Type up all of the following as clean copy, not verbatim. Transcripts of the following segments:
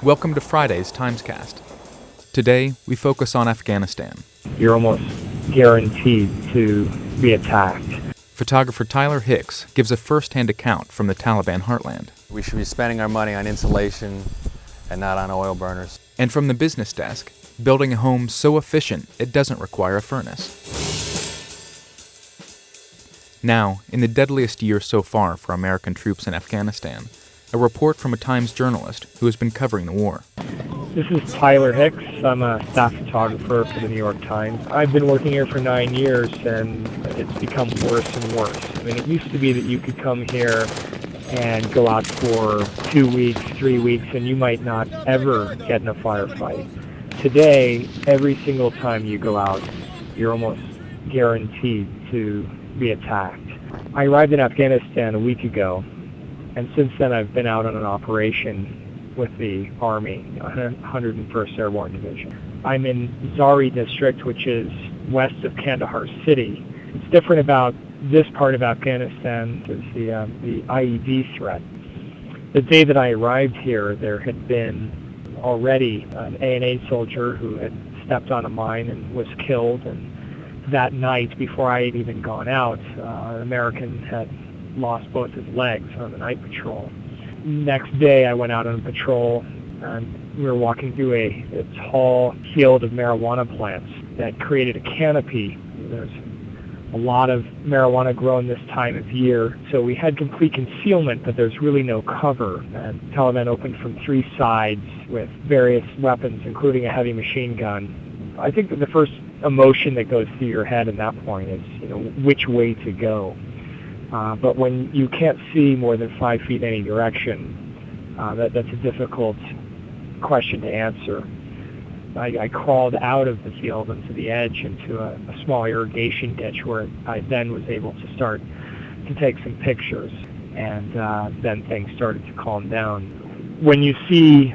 Welcome to Friday's TimesCast. Today, we focus on Afghanistan. You're almost guaranteed to be attacked. Photographer Tyler Hicks gives a first-hand account from the Taliban heartland. We should be spending our money on insulation and not on oil burners. And from the business desk, building a home so efficient it doesn't require a furnace. Now, in the deadliest year so far for American troops in Afghanistan, a report from a Times journalist who has been covering the war. This is Tyler Hicks. I'm a staff photographer for the New York Times. I've been working here for 9 years, and it's become worse and worse. I mean, it used to be that you could come here and go out for 2 weeks, 3 weeks, and you might not ever get in a firefight. Today, every single time you go out, you're almost guaranteed to be attacked. I arrived in Afghanistan a week ago, and since then I've been out on an operation with the Army, 101st Airborne Division. I'm in Zari district, which is west of Kandahar city. It's different about this part of Afghanistan is the IED threat. The day that I arrived here, there had been already an A&A soldier who had stepped on a mine and was killed, and that night, before I had even gone out, an American had lost both his legs on the night patrol. Next day, I went out on patrol, and we were walking through a tall field of marijuana plants that created a canopy. There's a lot of marijuana grown this time of year, so we had complete concealment, but there's really no cover. And Taliban opened from 3 sides with various weapons, including a heavy machine gun. I think that the first emotion that goes through your head at that point is, which way to go. But when you can't see more than 5 feet in any direction, that's a difficult question to answer. I crawled out of the field into the edge into a small irrigation ditch where I then was able to start to take some pictures, and then things started to calm down. When you see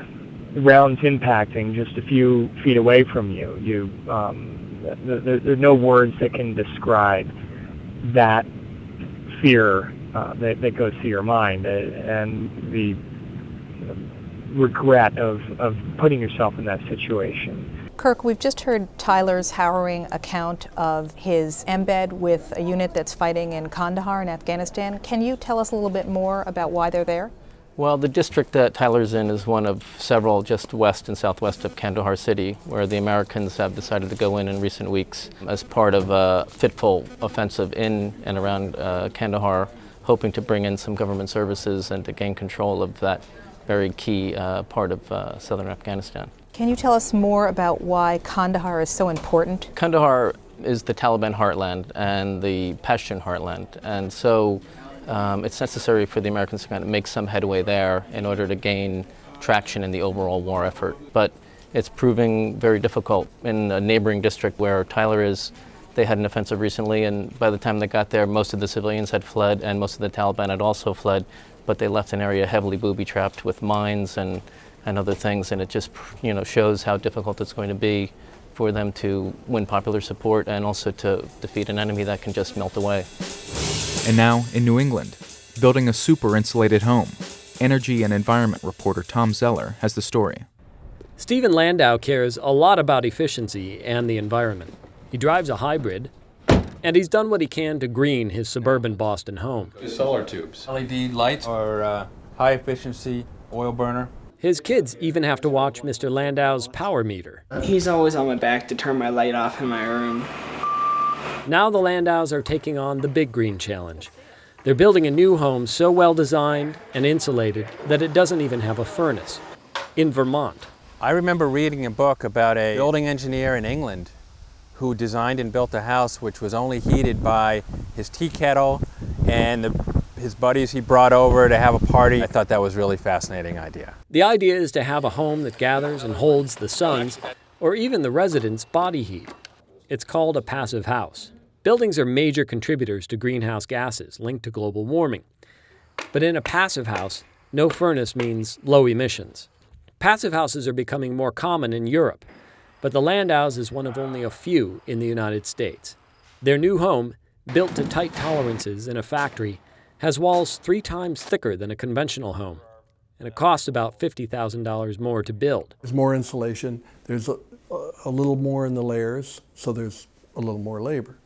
rounds impacting just a few feet away from you, there are no words that can describe that fear that goes through your mind, and the regret of putting yourself in that situation. Kirk, we've just heard Tyler's harrowing account of his embed with a unit that's fighting in Kandahar in Afghanistan. Can you tell us a little bit more about why they're there? Well, the district that Tyler's in is one of several just west and southwest of Kandahar city, where the Americans have decided to go in recent weeks as part of a fitful offensive in and around Kandahar, hoping to bring in some government services and to gain control of that very key part of southern Afghanistan. Can you tell us more about why Kandahar is so important? Kandahar is the Taliban heartland and the Pashtun heartland, and so it's necessary for the Americans to kind of make some headway there in order to gain traction in the overall war effort. But it's proving very difficult. In a neighboring district where Tyler is, they had an offensive recently, and by the time they got there, most of the civilians had fled and most of the Taliban had also fled, but they left an area heavily booby-trapped with mines and other things, and it just shows how difficult it's going to be for them to win popular support and also to defeat an enemy that can just melt away. And now, in New England, building a super insulated home, energy and environment reporter Tom Zeller has the story. Stephen Landau cares a lot about efficiency and the environment. He drives a hybrid, and he's done what he can to green his suburban Boston home. Solar tubes. LED lights or high-efficiency oil burner. His kids even have to watch Mr. Landau's power meter. He's always on my back to turn my light off in my room. Now the Landaus are taking on the Big Green Challenge. They're building a new home so well designed and insulated that it doesn't even have a furnace, in Vermont. I remember reading a book about a building engineer in England who designed and built a house which was only heated by his tea kettle and his buddies he brought over to have a party. I thought that was a really fascinating idea. The idea is to have a home that gathers and holds the sun's or even the residents' body heat. It's called a passive house. Buildings are major contributors to greenhouse gases linked to global warming. But in a passive house, no furnace means low emissions. Passive houses are becoming more common in Europe, but the Landaus is one of only a few in the United States. Their new home, built to tight tolerances in a factory, has walls 3 times thicker than a conventional home. and it costs about $50,000 more to build. There's more insulation, there's a little more in the layers, so there's a little more labor.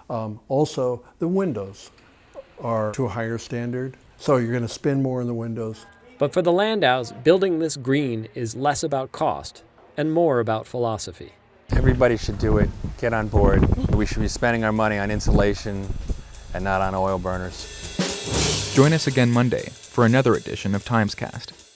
Also, the windows are to a higher standard, so you're going to spend more in the windows. But for the Landaus, building this green is less about cost and more about philosophy. Everybody should do it. Get on board. We should be spending our money on insulation and not on oil burners. Join us again Monday for another edition of TimesCast.